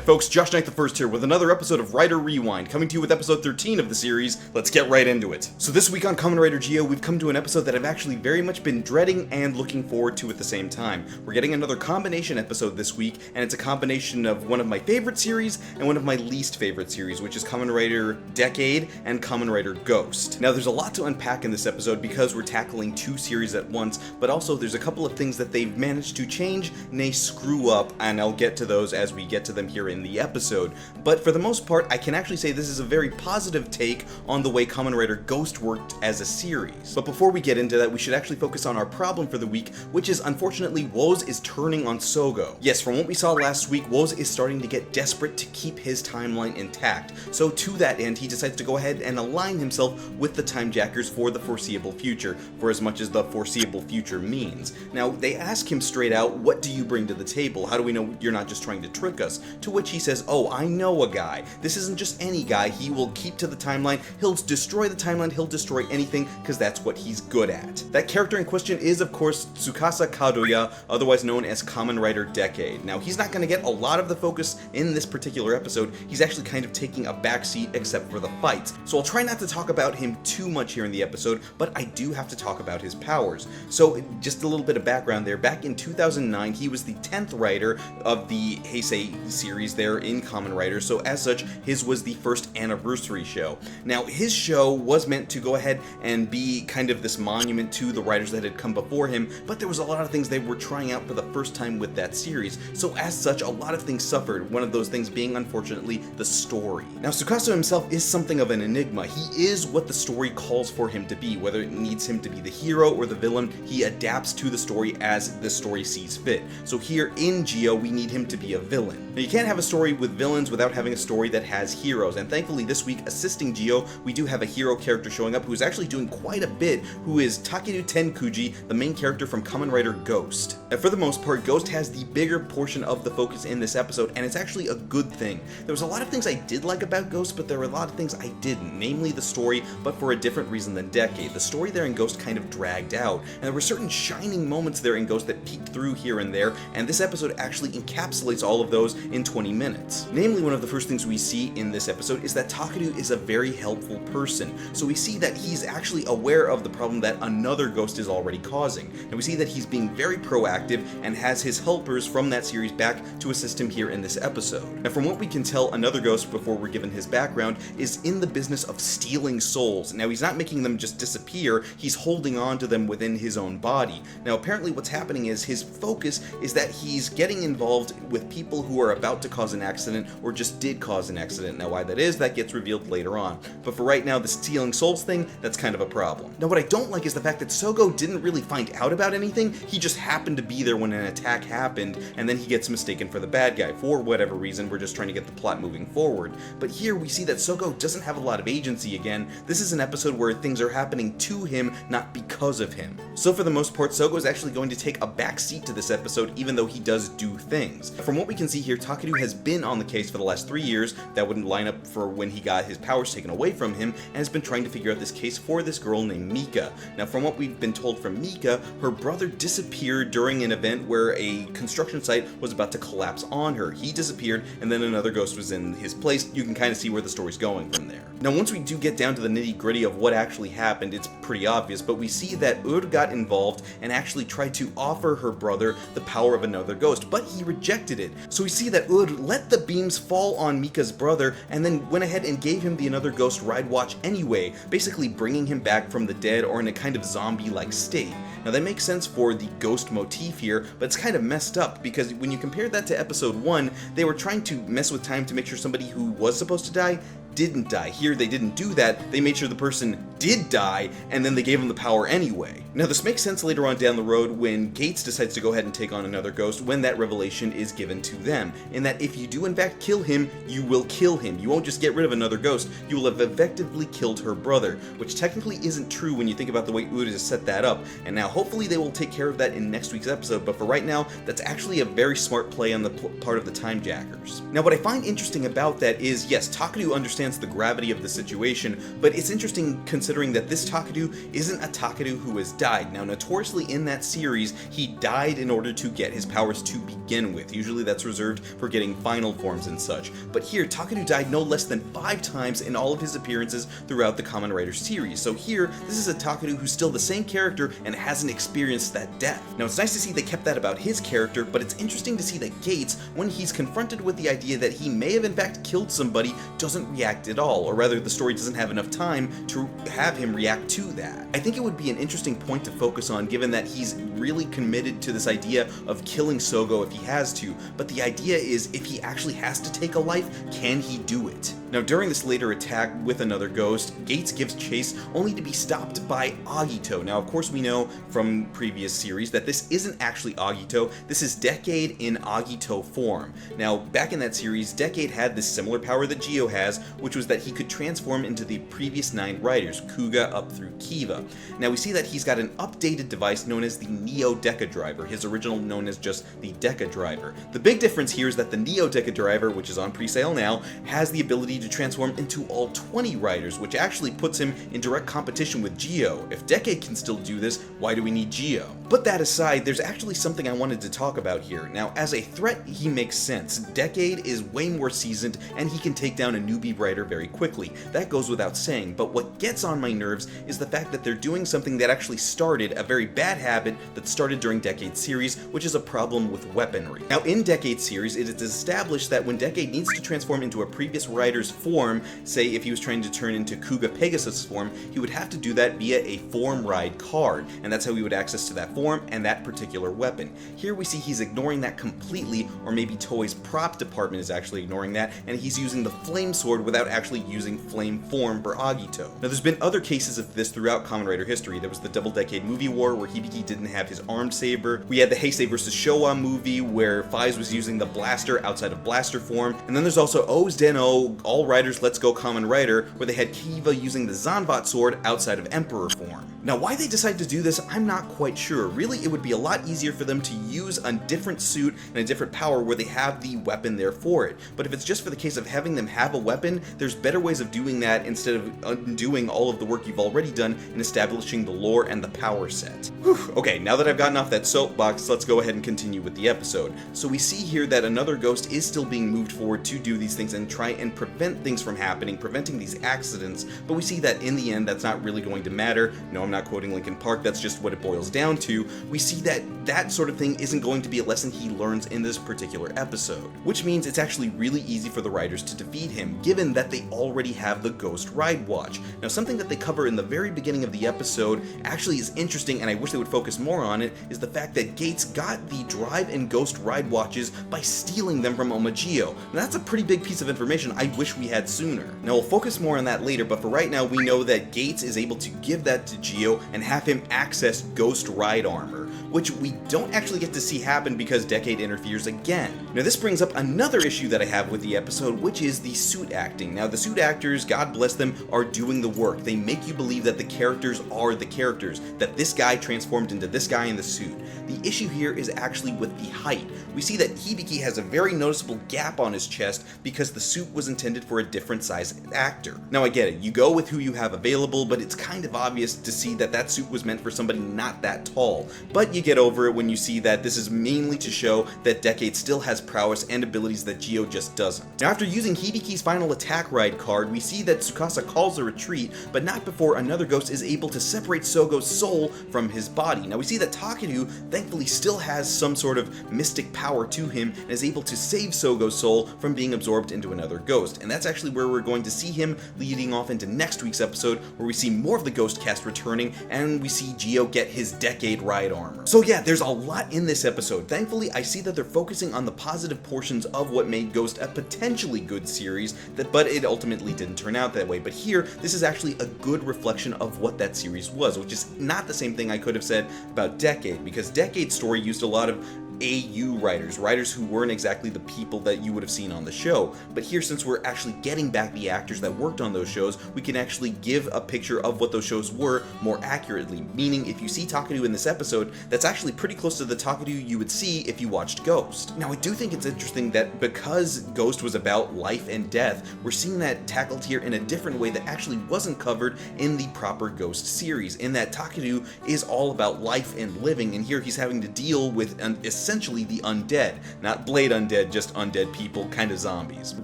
folks, Josh Knight the First here with another episode of Rider Rewind, coming to you with episode 13 of the series. Let's get right into it. So this week on Kamen Rider Geo, we've come to an episode that I've actually very much been dreading and looking forward to at the same time. We're getting another combination episode this week, and it's a combination of one of my favorite series and one of my least favorite series, which is Kamen Rider Decade and Kamen Rider Ghost. Now there's a lot to unpack in this episode because we're tackling two series at once, but also there's a couple of things that they've managed to change, nay screw up, and I'll get to those as we get to them here in the episode. But for the most part, I can actually say this is a very positive take on the way Kamen Rider Ghost worked as a series. But before we get into that, we should actually focus on our problem for the week, which is unfortunately Woz is turning on Sougo. Yes, from what we saw last week, Woz is starting to get desperate to keep his timeline intact. So to that end, he decides to go ahead and align himself with the Timejackers for the foreseeable future, for as much as the foreseeable future means. Now, they ask him straight out, what do you bring to the table? How do we know you're not just trying to trick us? To which he says, oh, I know a guy. This isn't just any guy. He will keep to the timeline. He'll destroy the timeline. He'll destroy anything because that's what he's good at. That character in question is, of course, Tsukasa Kadoya, otherwise known as Kamen Rider Decade. Now, he's not going to get a lot of the focus in this particular episode. He's actually kind of taking a backseat except for the fights. So I'll try not to talk about him too much here in the episode, but I do have to talk about his powers. So just a little bit of background there. Back in 2009, he was the 10th writer of the Heisei series there in Kamen Rider, so as such, his was the first anniversary show. Now, his show was meant to go ahead and be kind of this monument to the writers that had come before him, but there was a lot of things they were trying out for the first time with that series, so as such, a lot of things suffered, one of those things being, unfortunately, the story. Now, Tsukasa himself is something of an enigma. He is what the story calls for him to be. Whether it needs him to be the hero or the villain, he adapts to the story as the story sees fit. So here in Geo, we need him to be a villain. Now, you can't have a story with villains without having a story that has heroes, and thankfully this week, assisting Geo, we do have a hero character showing up who is actually doing quite a bit, who is Takeru Tenkuji, the main character from Kamen Rider Ghost. And for the most part, Ghost has the bigger portion of the focus in this episode, and it's actually a good thing. There was a lot of things I did like about Ghost, but there were a lot of things I didn't, namely the story, but for a different reason than Decade. The story there in Ghost kind of dragged out, and there were certain shining moments there in Ghost that peeked through here and there, and this episode actually encapsulates all of those in 20 minutes. Namely, one of the first things we see in this episode is that Takeru is a very helpful person. So we see that he's actually aware of the problem that another Ghost is already causing, and we see that he's being very proactive and has his helpers from that series back to assist him here in this episode. Now, from what we can tell, another Ghost, before we're given his background, is in the business of stealing souls. Now, he's not making them just disappear, he's holding on to them within his own body. Now, apparently what's happening is his focus is that he's getting involved with people who are about to cause an accident or just did cause an accident. Now, why that is, that gets revealed later on. But for right now, the stealing souls thing, that's kind of a problem. Now, what I don't like is the fact that Sougo didn't really find out about anything. He just happened to be there when an attack happened, and then he gets mistaken for the bad guy. For whatever reason, we're just trying to get the plot moving forward. But here we see that Sougo doesn't have a lot of agency again. This is an episode where things are happening to him, not because of him. So for the most part, Sougo is actually going to take a back seat to this episode, even though he does do things. From what we can see here, Takeru has been on the case for the last 3 years. That wouldn't line up for when he got his powers taken away from him, and has been trying to figure out this case for this girl named Mika. Now, from what we've been told from Mika, her brother disappeared during an event where a construction site was about to collapse on her. He disappeared, and then another Ghost was in his place. You can kind of see where the story's going from there. Now, once we do get down to the nitty-gritty of what actually happened, it's pretty obvious, but we see that got involved and actually tried to offer her brother the power of another Ghost, but he rejected it. So we see that let the beams fall on Mika's brother and then went ahead and gave him the another Ghost ride watch anyway, basically bringing him back from the dead or in a kind of zombie-like state. Now, that makes sense for the Ghost motif here, but it's kind of messed up because when you compare that to episode 1, they were trying to mess with time to make sure somebody who was supposed to die didn't die. Here, they didn't do that. They made sure the person did die, and then they gave him the power anyway. Now, this makes sense later on down the road when Gates decides to go ahead and take on another Ghost when that revelation is given to them, in that if you do in fact kill him, you will kill him. You won't just get rid of another Ghost, you will have effectively killed her brother, which technically isn't true when you think about the way Uda has set that up, and now hopefully they will take care of that in next week's episode, but for right now, that's actually a very smart play on the part of the Timejackers. Now, what I find interesting about that is, yes, Takeru understands the gravity of the situation, but it's interesting considering that this Takeru isn't a Takeru who has died. died. Now, notoriously in that series, he died in order to get his powers to begin with. Usually that's reserved for getting final forms and such. But here, Takeru died no less than 5 times in all of his appearances throughout the Kamen Rider series. So here, this is a Takeru who's still the same character and hasn't experienced that death. Now, it's nice to see they kept that about his character, but it's interesting to see that Gates, when he's confronted with the idea that he may have in fact killed somebody, doesn't react at all, or rather the story doesn't have enough time to have him react to that. I think it would be an interesting point to focus on, given that he's really committed to this idea of killing Sougo if he has to, but the idea is, if he actually has to take a life, can he do it? Now, during this later attack with another ghost, Gates gives chase only to be stopped by Agito. Now, of course, we know from previous series that this isn't actually Agito, this is Decade in Agito form. Now, back in that series, Decade had this similar power that Geo has, which was that he could transform into the previous 9 riders, Kuga up through Kiva. Now, we see that he's got an updated device known as the Neo Deca Driver, his original known as just the Deca Driver. The big difference here is that the Neo Deca Driver, which is on pre-sale now, has the ability to transform into all 20 riders, which actually puts him in direct competition with Geo. If Decade can still do this, why do we need Geo? But that aside, there's actually something I wanted to talk about here. Now, as a threat, he makes sense. Decade is way more seasoned, and he can take down a newbie rider very quickly. That goes without saying, but what gets on my nerves is the fact that they're doing something that actually started a very bad habit that started during Decade series, which is a problem with weaponry. Now, in Decade series, it is established that when Decade needs to transform into a previous rider's form, say if he was trying to turn into Kuga Pegasus form, he would have to do that via a form ride card, and that's how he would access to that form and that particular weapon. Here we see he's ignoring that completely, or maybe Toei's prop department is actually ignoring that, and he's using the flame sword without actually using flame form for Agito. Now, there's been other cases of this throughout Kamen Rider history. There was the Double Decade movie war where Hibiki didn't have his armed saber. We had the Heisei vs. Showa movie where Faiz was using the blaster outside of blaster form, and then there's also O's Den-O, All Riders Let's Go Kamen Rider, where they had Kiva using the Zanbat sword outside of Emperor form. Now, why they decide to do this, I'm not quite sure. Really, it would be a lot easier for them to use a different suit and a different power where they have the weapon there for it. But if it's just for the case of having them have a weapon, there's better ways of doing that instead of undoing all of the work you've already done in establishing the lore and the power set. Whew. Okay, now that I've gotten off that soapbox, let's go ahead and continue with the episode. So we see here that another ghost is still being moved forward to do these things and try and prevent things from happening, preventing these accidents, but we see that in the end that's not really going to matter. No, I'm not quoting Linkin Park, that's just what it boils down to. We see that that sort of thing isn't going to be a lesson he learns in this particular episode, which means it's actually really easy for the riders to defeat him, given that they already have the Ghost Ride Watch. Now, something that they cover in the very beginning of the episode actually is interesting, and I wish they would focus more on it, is the fact that Gates got the Drive and Ghost Ride Watches by stealing them from Omagio. Now, that's a pretty big piece of information I wish we had sooner. Now, we'll focus more on that later, but for right now, we know that Gates is able to give that to Geo and have him access Ghost Ride armor, which we don't actually get to see happen because Decade interferes again. Now, this brings up another issue that I have with the episode, which is the suit acting. Now, the suit actors, God bless them, are doing the work. They make you believe that the characters are the characters, that this guy transformed into this guy in the suit. The issue here is actually with the height. We see that Hibiki has a very noticeable gap on his chest because the suit was intended for a different size actor. Now, I get it, you go with who you have available, but it's kind of obvious to see that that suit was meant for somebody not that tall. But you get over it when you see that this is mainly to show that Decade still has prowess and abilities that Geo just doesn't. Now, after using Hibiki's final attack ride card, we see that Tsukasa calls a retreat, but not before another ghost is able to separate Sougo's soul from his body. Now, we see that Takeru thankfully still has some sort of mystic power to him and is able to save Sougo's soul from being absorbed into another ghost. And that's actually where we're going to see him leading off into next week's episode, where we see more of the ghost cast returning and we see Geo get his Decade ride armor. So yeah, there's a lot in this episode. Thankfully, I see that they're focusing on the positive portions of what made Ghost a potentially good series, but it ultimately didn't turn out that way. But here, this is actually a good reflection of what that series was, which is not the same thing I could have said about Decade, because Decade's story used a lot of AU writers who weren't exactly the people that you would have seen on the show. But here, since we're actually getting back the actors that worked on those shows, we can actually give a picture of what those shows were more accurately, meaning if you see Takeru in this episode, that's actually pretty close to the Takeru you would see if you watched Ghost. Now, I do think it's interesting that because Ghost was about life and death, we're seeing that tackled here in a different way that actually wasn't covered in the proper Ghost series, in that Takeru is all about life and living, and here he's having to deal with essentially the undead. Not Blade undead, just undead people, kind of zombies.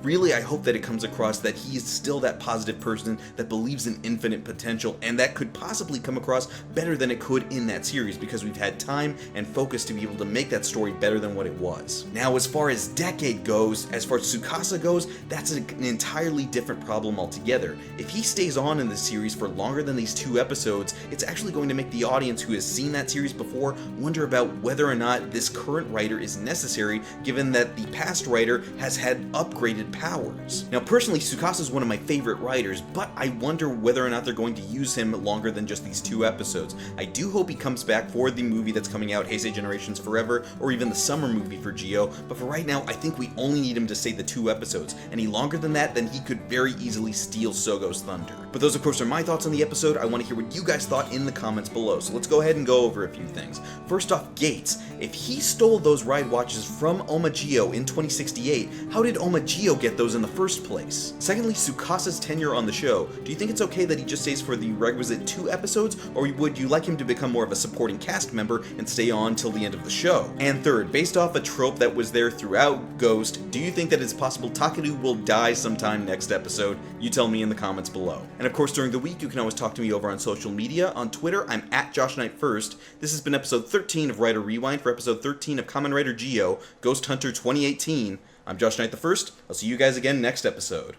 Really, I hope that it comes across that he is still that positive person that believes in infinite potential, and that could possibly come across better than it could in that series, because we've had time and focus to be able to make that story better than what it was. Now, as far as Decade goes, as far as Tsukasa goes, that's an entirely different problem altogether. If he stays on in the series for longer than these 2 episodes, it's actually going to make the audience who has seen that series before wonder about whether or not this current writer is necessary, given that the past writer has had upgraded powers. Now, personally, Tsukasa is one of my favorite writers, but I wonder whether or not they're going to use him longer than just these 2 episodes. I do hope he comes back for the movie that's coming out, Heisei Generations Forever, or even the summer movie for Geo, but for right now, I think we only need him to stay the 2 episodes. Any longer than that, then he could very easily steal Sougo's thunder. But those, of course, are my thoughts on the episode. I want to hear what you guys thought in the comments below, so let's go ahead and go over a few things. First off, Gates. If he stole those ride watches from Omagio in 2068, how did Omagio get those in the first place? Secondly, Tsukasa's tenure on the show. Do you think it's okay that he just stays for the requisite 2 episodes, or would you like him to become more of a supporting cast member and stay on till the end of the show? And third, based off a trope that was there throughout Ghost, do you think that it's possible Takeru will die sometime next episode? You tell me in the comments below. And of course, during the week, you can always talk to me over on social media. On Twitter, I'm at JoshKnight1st. This has been episode 13 of Writer Rewind for episode 13 of Kamen Rider Geo, Ghost Hunter 2018. I'm Josh Knight the First. I'll see you guys again next episode.